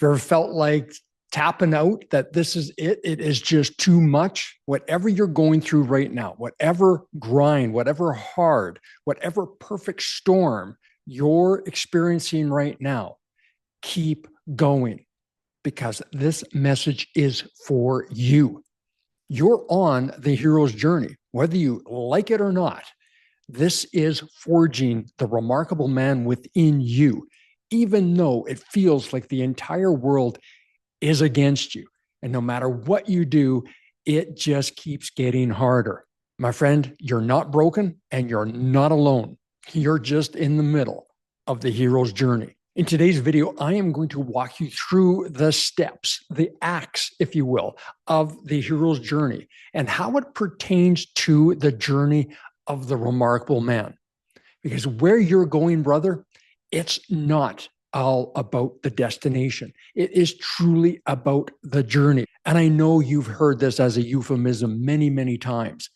you ever felt like tapping out, that this is it? It is just too much. Whatever you're going through right now, whatever grind, whatever hard, whatever perfect storm you're experiencing right now, keep going, because this message is for you. You're on the hero's journey, whether you like it or not. This is forging the remarkable man within you, even though it feels like the entire world is against you. And no matter what you do, it just keeps getting harder. My friend, you're not broken and you're not alone. You're just in the middle of the hero's journey. In today's video, I am going to walk you through the steps, the acts, if you will, of the hero's journey and how it pertains to the journey of the remarkable man. Because where you're going, brother, it's not all about the destination. It is truly about the journey. And I know you've heard this as a euphemism many, many times,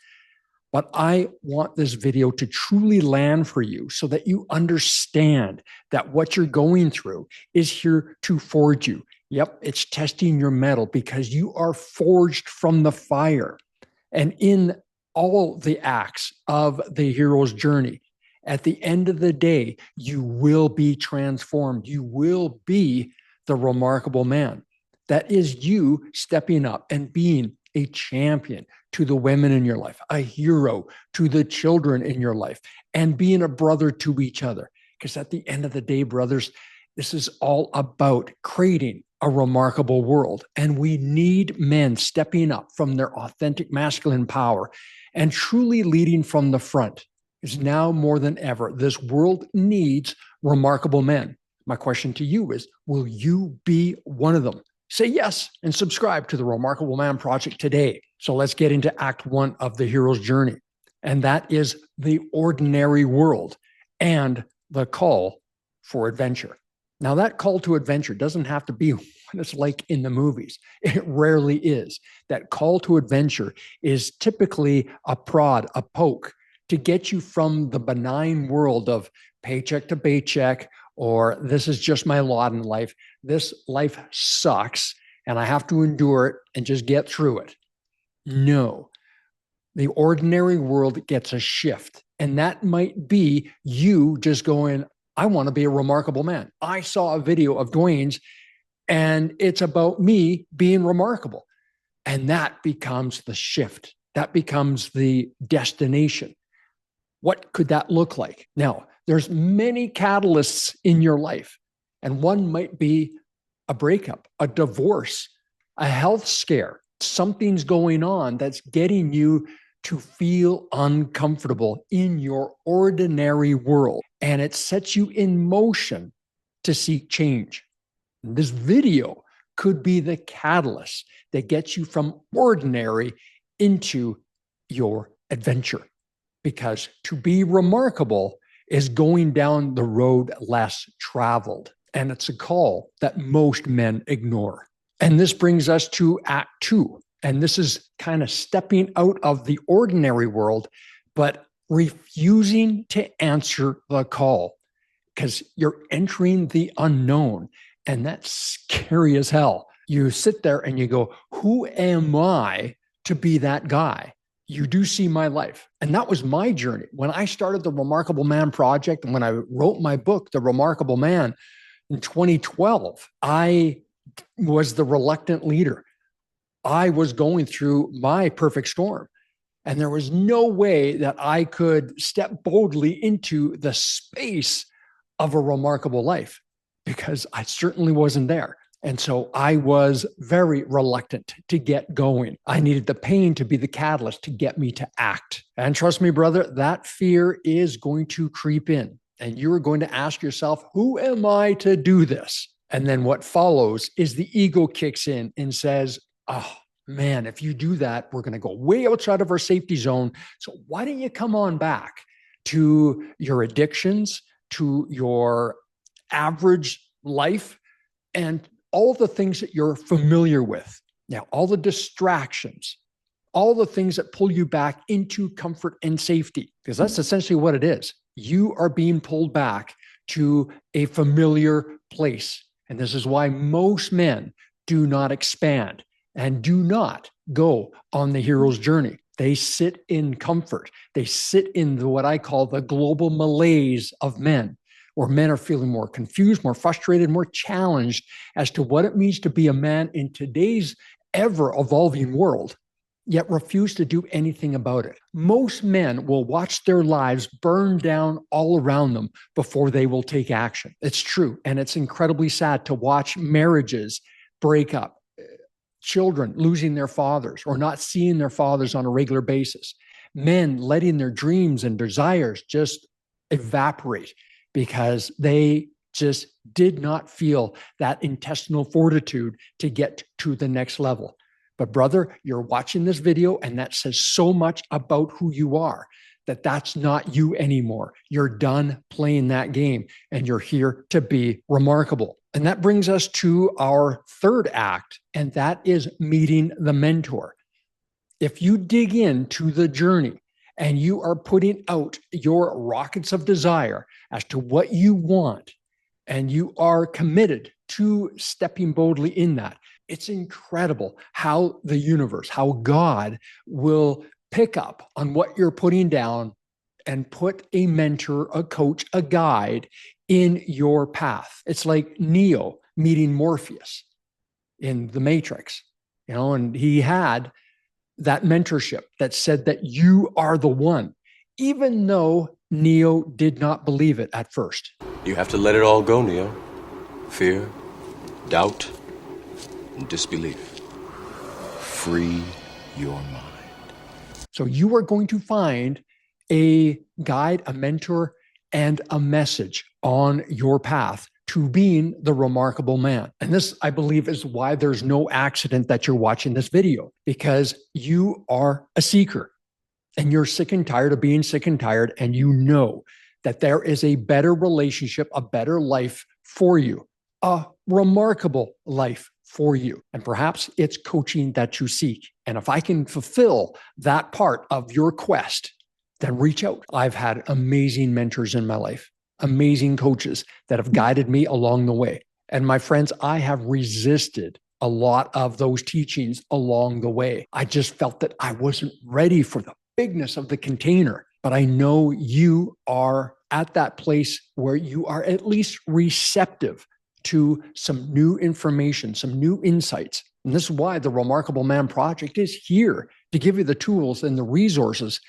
but I want this video to truly land for you so that you understand that what you're going through is here to forge you. Yep, it's testing your mettle because you are forged from the fire. And in all the acts of the hero's journey, at the end of the day, you will be transformed. You will be the remarkable man. That is you stepping up and being a champion to the women in your life, a hero to the children in your life, and being a brother to each other. Because at the end of the day, brothers, this is all about creating a remarkable world. And we need men stepping up from their authentic masculine power and truly leading from the front. Is now more than ever, this world needs remarkable men. My question to you is, will you be one of them? Say yes and subscribe to the Remarkable Man Project today. So let's get into Act 1 of the hero's journey. And that is the ordinary world and the call for adventure. Now, that call to adventure doesn't have to be what it's like in the movies. It rarely is. That call to adventure is typically a prod, a poke, to get you from the benign world of paycheck to paycheck, or this is just my lot in life. This life sucks and I have to endure it and just get through it. No, the ordinary world gets a shift. And that might be you just going, I want to be a remarkable man. I saw a video of Dwayne's and it's about me being remarkable. And that becomes the shift. That becomes the destination. What could that look like? Now, there's many catalysts in your life, and one might be a breakup, a divorce, a health scare. Something's going on that's getting you to feel uncomfortable in your ordinary world, and it sets you in motion to seek change. This video could be the catalyst that gets you from ordinary into your adventure. Because to be remarkable is going down the road less traveled. And it's a call that most men ignore. And this brings us to Act 2. And this is kind of stepping out of the ordinary world, but refusing to answer the call because you're entering the unknown. And that's scary as hell. You sit there and you go, who am I to be that guy? You do see my life. And that was my journey. When I started the Remarkable Man Project and when I wrote my book, The Remarkable Man, in 2012, I was the reluctant leader. I was going through my perfect storm. And there was no way that I could step boldly into the space of a remarkable life because I certainly wasn't there. And so I was very reluctant to get going. I needed the pain to be the catalyst to get me to act. And trust me, brother, that fear is going to creep in. And you're going to ask yourself, who am I to do this? And then what follows is the ego kicks in and says, oh, man, if you do that, we're going to go way outside of our safety zone. So why don't you come on back to your addictions, to your average life, and all the things that you're familiar with. Now, all the distractions, all the things that pull you back into comfort and safety, because that's essentially what it is. You are being pulled back to a familiar place. And this is why most men do not expand and do not go on the hero's journey. They sit in comfort. They sit in what I call the global malaise of men, where men are feeling more confused, more frustrated, more challenged as to what it means to be a man in today's ever-evolving world, yet refuse to do anything about it. Most men will watch their lives burn down all around them before they will take action. It's true, and it's incredibly sad to watch marriages break up, children losing their fathers or not seeing their fathers on a regular basis, men letting their dreams and desires just evaporate because they just did not feel that intestinal fortitude to get to the next level. But brother, you're watching this video and that says so much about who you are, that that's not you anymore. You're done playing that game and you're here to be remarkable. And that brings us to our third act, and that is meeting the mentor. If you dig into the journey and you are putting out your rockets of desire as to what you want, and you are committed to stepping boldly in that, it's incredible how the universe, how God will pick up on what you're putting down and put a mentor, a coach, a guide in your path. It's like Neo meeting Morpheus in the Matrix, and he had that mentorship that said that you are the one, even though Neo did not believe it at first. You have to let it all go, Neo. Fear, doubt, and disbelief. Free your mind. So you are going to find a guide, a mentor, and a message on your path to being the remarkable man. And this, I believe, is why there's no accident that you're watching this video, because you are a seeker and you're sick and tired of being sick and tired, and you know that there is a better relationship, a better life for you, a remarkable life for you. And perhaps it's coaching that you seek. And if I can fulfill that part of your quest, then reach out. I've had amazing mentors in my life, amazing coaches that have guided me along the way. And my friends, I have resisted a lot of those teachings along the way. I just felt that I wasn't ready for the bigness of the container. But I know you are at that place where you are at least receptive to some new information, some new insights. And this is why the Remarkable Man Project is here to give you the tools and the resources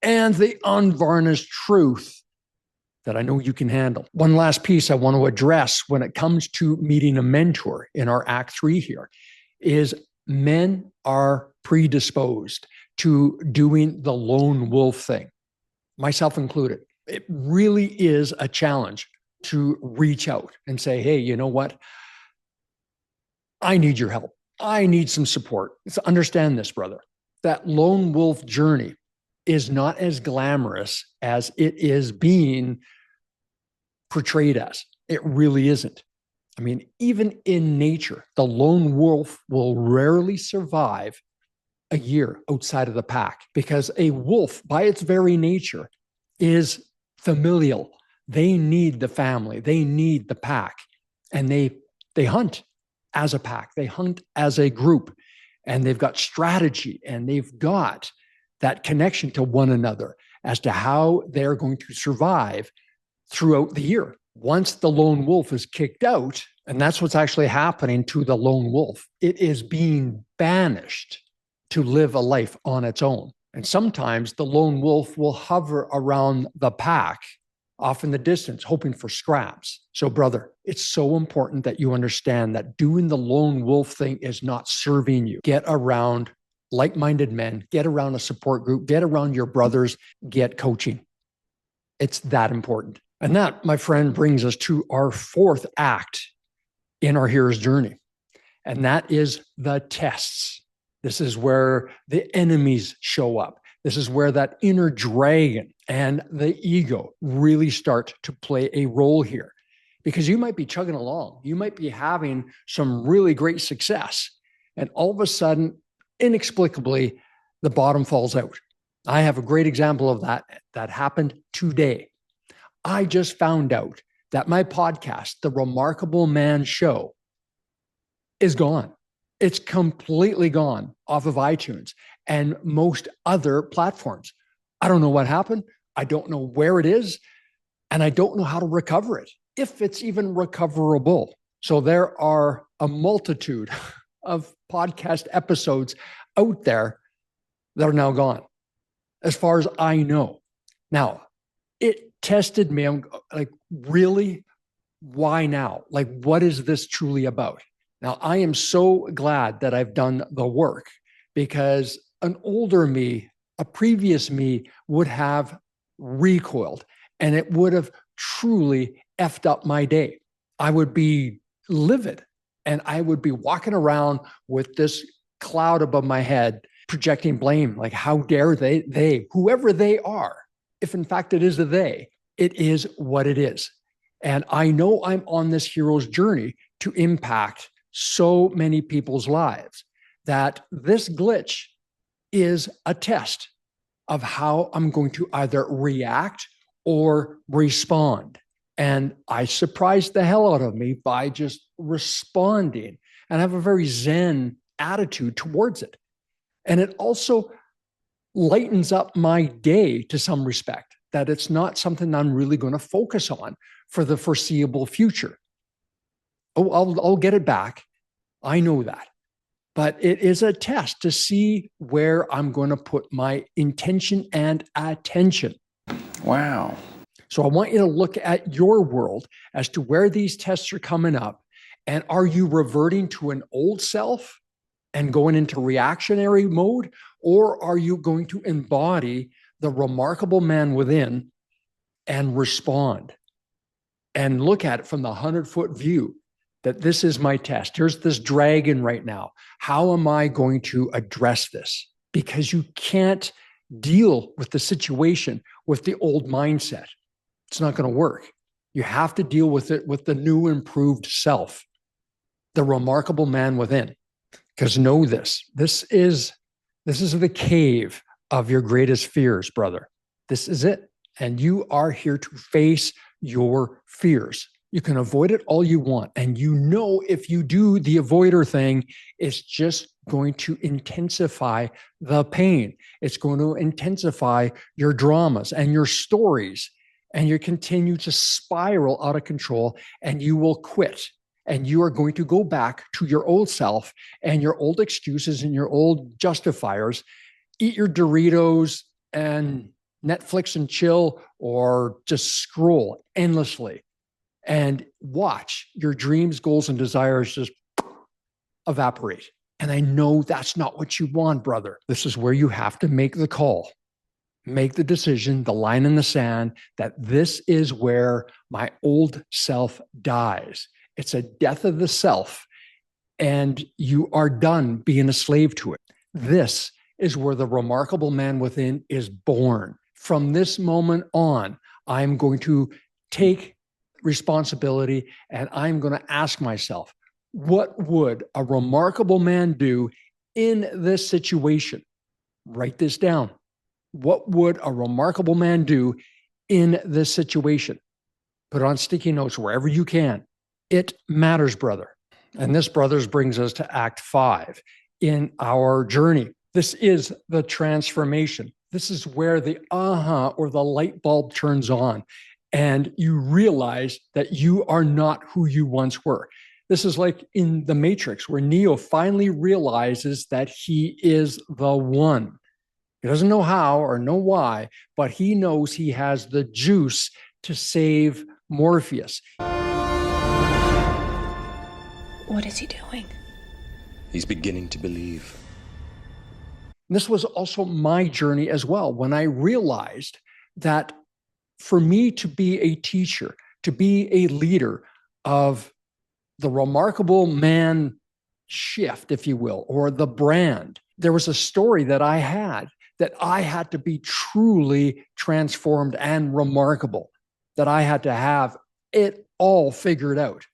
and the unvarnished truth that I know you can handle. One last piece I want to address when it comes to meeting a mentor in our Act 3 here is men are predisposed to doing the lone wolf thing, myself included. It really is a challenge to reach out and say, hey, you know what? I need your help. I need some support. So understand this, brother. That lone wolf journey is not as glamorous as it is being portrayed as. It really isn't. I mean, even in nature, the lone wolf will rarely survive a year outside of the pack, because a wolf, by its very nature, is familial. They need the family. They need the pack. And they hunt as a pack. They hunt as a group. And they've got strategy, and they've got that connection to one another as to how they're going to survive throughout the year. Once the lone wolf is kicked out, and that's what's actually happening to the lone wolf, it is being banished to live a life on its own. And sometimes the lone wolf will hover around the pack off in the distance, hoping for scraps. So brother, it's so important that you understand that doing the lone wolf thing is not serving you. Get around like-minded men, get around a support group, get around your brothers, get coaching. It's that important. And that, my friend, brings us to our fourth act in our hero's journey. And that is the tests. This is where the enemies show up. This is where that inner dragon and the ego really start to play a role here. Because you might be chugging along. You might be having some really great success. And all of a sudden, inexplicably, the bottom falls out. I have a great example of that happened today. I just found out that my podcast, The Remarkable Man Show, is gone. It's completely gone off of iTunes and most other platforms. I don't know what happened. I don't know where it is. And I don't know how to recover it, if it's even recoverable. So there are a multitude of podcast episodes out there that are now gone, as far as I know. Now, it tested me. I'm like, really? Why now? Like, what is this truly about? Now, I am so glad that I've done the work, because an older me, a previous me, would have recoiled, and it would have truly effed up my day. I would be livid, and I would be walking around with this cloud above my head, projecting blame. Like, how dare they, whoever they are, if in fact it is a they, it is what it is. And I know I'm on this hero's journey to impact so many people's lives, that this glitch is a test of how I'm going to either react or respond. And I surprised the hell out of me by just responding, and have a very Zen attitude towards it. And it also lightens up my day to some respect, that it's not something I'm really going to focus on for the foreseeable future. Oh, I'll get it back. I know that. But it is a test to see where I'm going to put my intention and attention. Wow. So I want you to look at your world as to where these tests are coming up. And are you reverting to an old self and going into reactionary mode? Or are you going to embody the remarkable man within and respond and look at it from the 100-foot view, that this is my test? Here's this dragon right now. How am I going to address this? Because you can't deal with the situation with the old mindset. It's not going to work. You have to deal with it with the new, improved self, the remarkable man within. Because know this, this is the cave of your greatest fears, brother. This is it. And you are here to face your fears. You can avoid it all you want. And you know, if you do the avoider thing, it's just going to intensify the pain. It's going to intensify your dramas and your stories. And you continue to spiral out of control, and you will quit. And you are going to go back to your old self and your old excuses and your old justifiers. Eat your Doritos and Netflix and chill, or just scroll endlessly and watch your dreams, goals, and desires just evaporate. And I know that's not what you want, brother. This is where you have to make the call, make the decision, the line in the sand, that this is where my old self dies. It's a death of the self, and you are done being a slave to it. This is where the remarkable man within is born. From this moment on, I'm going to take responsibility, and I'm going to ask myself, what would a remarkable man do in this situation? Write this down. What would a remarkable man do in this situation? Put it on sticky notes wherever you can. It matters, brother. And this, brothers, brings us to Act 5 in our journey. This is the transformation. This is where the or the light bulb turns on, and you realize that you are not who you once were. This is like in The Matrix, where Neo finally realizes that he is the one. He doesn't know how or know why, but he knows he has the juice to save Morpheus. What is he doing? He's beginning to believe. This was also my journey as well, when I realized that for me to be a teacher, to be a leader of the remarkable man shift, if you will, or the brand, there was a story that I had to be truly transformed and remarkable, that I had to have it all figured out.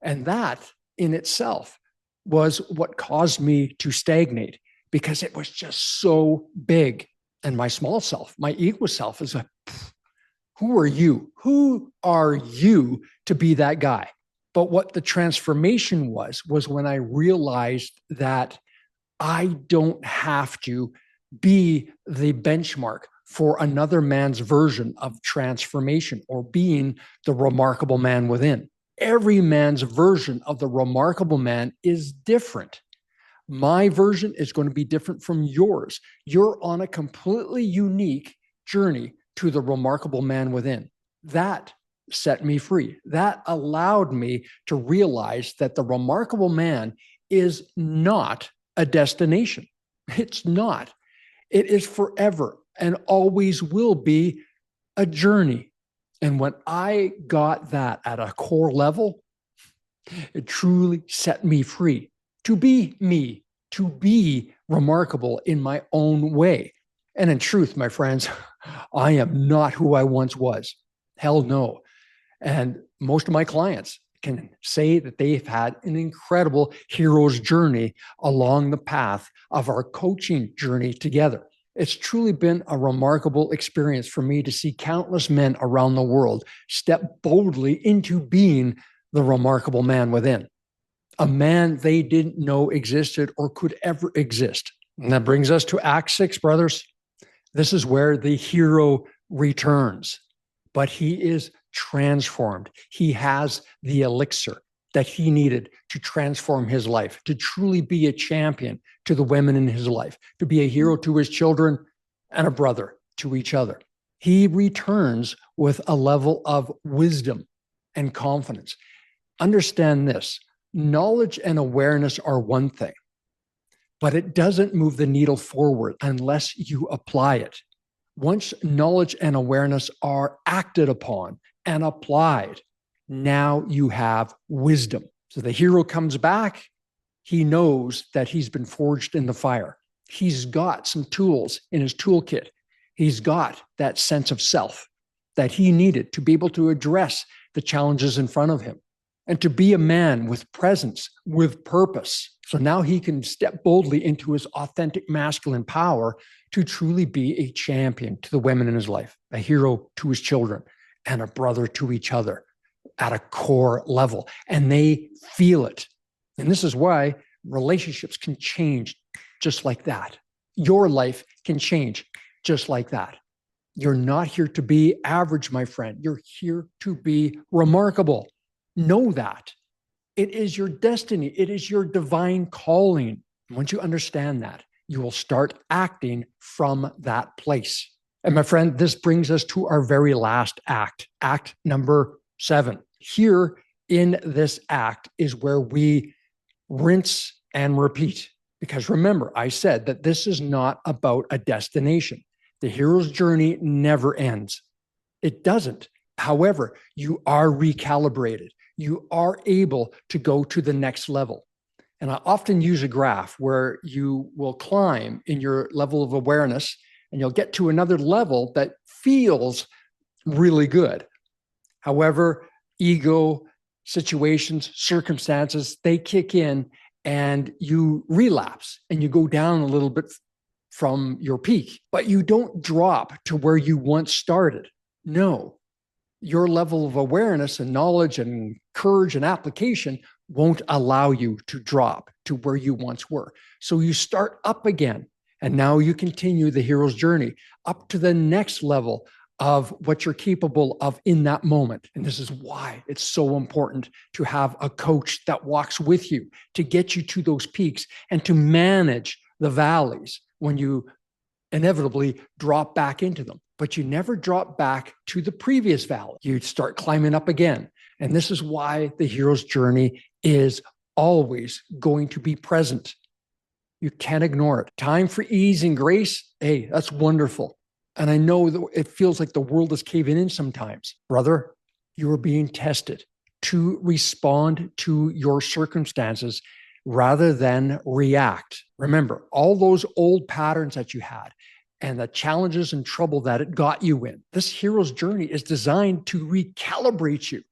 And that in itself was what caused me to stagnate, because it was just so big. And my small self, my ego self, is like, Who are you? Who are you to be that guy? But what the transformation was when I realized that I don't have to be the benchmark for another man's version of transformation or being the remarkable man within. Every man's version of the remarkable man is different. My version is going to be different from yours. You're on a completely unique journey to the remarkable man within. That set me free. That allowed me to realize that the remarkable man is not a destination. It's not. It is forever and always will be a journey. And when I got that at a core level, it truly set me free to be me, to be remarkable in my own way. And in truth, my friends, I am not who I once was. Hell no. And most of my clients can say that they've had an incredible hero's journey along the path of our coaching journey together. It's truly been a remarkable experience for me to see countless men around the world step boldly into being the remarkable man within, a man they didn't know existed or could ever exist. And that brings us to Act 6, brothers. This is where the hero returns, but he is transformed. He has the elixir that he needed to transform his life, to truly be a champion to the women in his life, to be a hero to his children and a brother to each other. He returns with a level of wisdom and confidence. Understand this, knowledge and awareness are one thing, but it doesn't move the needle forward unless you apply it. Once knowledge and awareness are acted upon and applied, now you have wisdom. So the hero comes back. He knows that he's been forged in the fire. He's got some tools in his toolkit. He's got that sense of self that he needed to be able to address the challenges in front of him and to be a man with presence, with purpose. So now he can step boldly into his authentic masculine power to truly be a champion to the women in his life, a hero to his children, and a brother to each other at a core level. And they feel it. And this is why relationships can change just like that. Your life can change just like that. You're not here to be average, my friend. You're here to be remarkable. Know that. It is your destiny. It is your divine calling. Once you understand that, you will start acting from that place. And my friend, this brings us to our very last act, act number 7. Here in this act is where we rinse and repeat. Because remember, I said that this is not about a destination. The hero's journey never ends. It doesn't. However, you are recalibrated. You are able to go to the next level. And I often use a graph where you will climb in your level of awareness and you'll get to another level that feels really good. However, ego, situations, circumstances, they kick in and you relapse and you go down a little bit from your peak, but you don't drop to where you once started. No, your level of awareness and knowledge and courage and application won't allow you to drop to where you once were. So you start up again, and now you continue the hero's journey up to the next level of what you're capable of in that moment. And this is why it's so important to have a coach that walks with you to get you to those peaks and to manage the valleys when you inevitably drop back into them. But you never drop back to the previous valley. You start climbing up again. And this is why the hero's journey is always going to be present. You can't ignore it. Time for ease and grace. Hey, that's wonderful. And I know that it feels like the world is caving in sometimes. Brother, you are being tested to respond to your circumstances rather than react. Remember, all those old patterns that you had and the challenges and trouble that it got you in. This hero's journey is designed to recalibrate you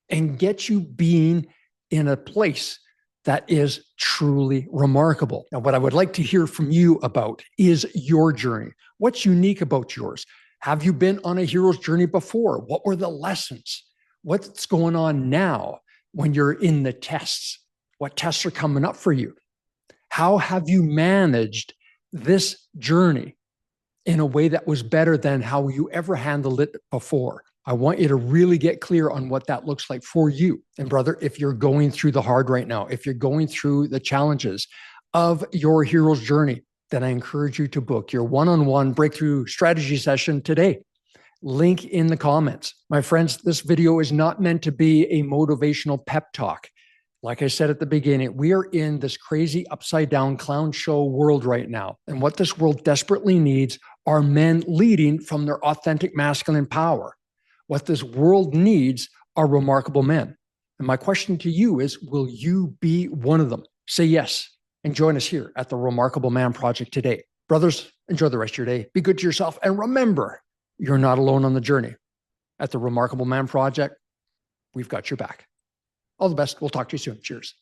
and get you being in a place that is truly remarkable. Now, what I would like to hear from you about is your journey. What's unique about yours? Have you been on a hero's journey before? What were the lessons? What's going on now when you're in the tests? What tests are coming up for you? How have you managed this journey in a way that was better than how you ever handled it before? I want you to really get clear on what that looks like for you. And brother, if you're going through the hard right now, if you're going through the challenges of your hero's journey, then I encourage you to book your one-on-one breakthrough strategy session today. Link in the comments. My friends, this video is not meant to be a motivational pep talk. Like I said at the beginning, we are in this crazy upside down clown show world right now. And what this world desperately needs are men leading from their authentic masculine power. What this world needs are remarkable men. And my question to you is, will you be one of them? Say yes and join us here at the Remarkable Man Project today. Brothers, enjoy the rest of your day. Be good to yourself. And remember, you're not alone on the journey. At the Remarkable Man Project, we've got your back. All the best. We'll talk to you soon. Cheers.